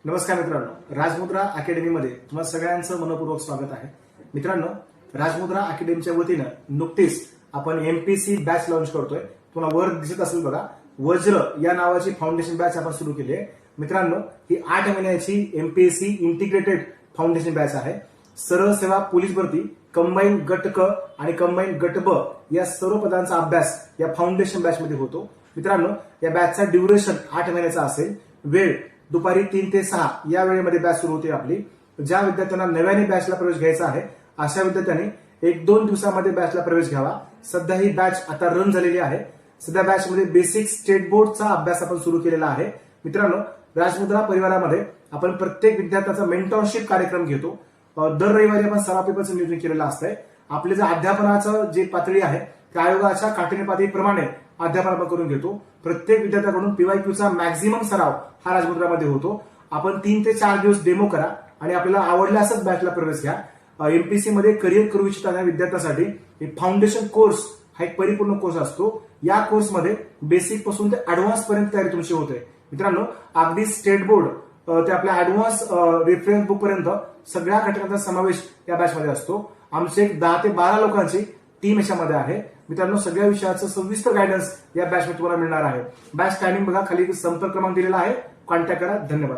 नमस्कार मित्रांनो, राजमुद्रा अकॅडमीमध्ये तुम्हा सगळ्यांचं मनपूर्वक स्वागत आहे. मित्रांनो, राजमुद्रा अकॅडमीच्या वतीनं नुकतीच आपण एमपीसी बॅच लॉन्च करतोय. तुम्हाला वर दिसत असेल बघा, वज्र या नावाची फाउंडेशन बॅच आपण सुरू केली आहे. मित्रांनो, ही 8 महिन्याची एमपीएससी इंटिग्रेटेड फाउंडेशन बॅच आहे. सरळ सेवा पोलीस भरती, कंबाईन गट क आणि कंबाईन गट ब या सर्व पदांचा अभ्यास या फाउंडेशन बॅच मध्ये होतो. मित्रांनो, या बॅचचा ड्युरेशन 8 महिन्याचा असेल. वेळ दुपारी 3 ते 6 या वेळेमध्ये बॅच सुरू होते आपली. ज्या विद्यार्थ्यांना नव्याने बॅचला प्रवेश घ्यायचा आहे अशा विद्यार्थ्यांनी 1-2 दिवसामध्ये बॅचला प्रवेश घ्यावा. सध्या ही बॅच आता रन झालेली आहे. सध्या बॅचमध्ये बेसिक स्टेट बोर्डचा अभ्यास आपण सुरू केलेला आहे. मित्रांनो, राजमुद्रा परिवारामध्ये आपण प्रत्येक विद्यार्थ्याचा मेंटॉरशिप कार्यक्रम घेतो. दर रविवारी आपण सराव पेपरचं नियोजन केलेलं असतंय. आपले जे अध्यापनाचं जे पातळी आहे त्या आयोगाच्या काठिण्य पातळीप्रमाणे अध्यापन आपण करून घेतो. प्रत्येक विद्यार्थ्याकडून पीवायक्यूचा मॅक्झिमम सराव हा राजमुद्रामध्ये होतो. आपण 3 ते 4 दिवस डेमो करा आणि आपल्याला आवडल्यासच बॅचला प्रवेश घ्या. एमपीसी मध्ये करिअर करू इच्छिणाऱ्या विद्यार्थ्यासाठी फाउंडेशन कोर्स हा एक परिपूर्ण कोर्स असतो. या कोर्समध्ये बेसिक पासून ते ऍडव्हान्स पर्यंत तयारी तुमची होते. मित्रांनो, अगदी स्टेट बोर्ड ते आपल्या ऍडव्हान्स रेफरन्स बुक पर्यंत सगळ्या घटकांचा समावेश या बॅचमध्ये असतो. आमचे 10 ते 12 लोकांची टीम याच्यामध्ये आहे. मित्रांनो, सगळ्या विषयाचं सविस्तर गायडन्स या बॅचमध्ये तुम्हाला मिळणार आहे. बॅच टायमिंग बघा, खाली संपर्क क्रमांक दिलेला आहे, कॉन्टॅक्ट करा. धन्यवाद.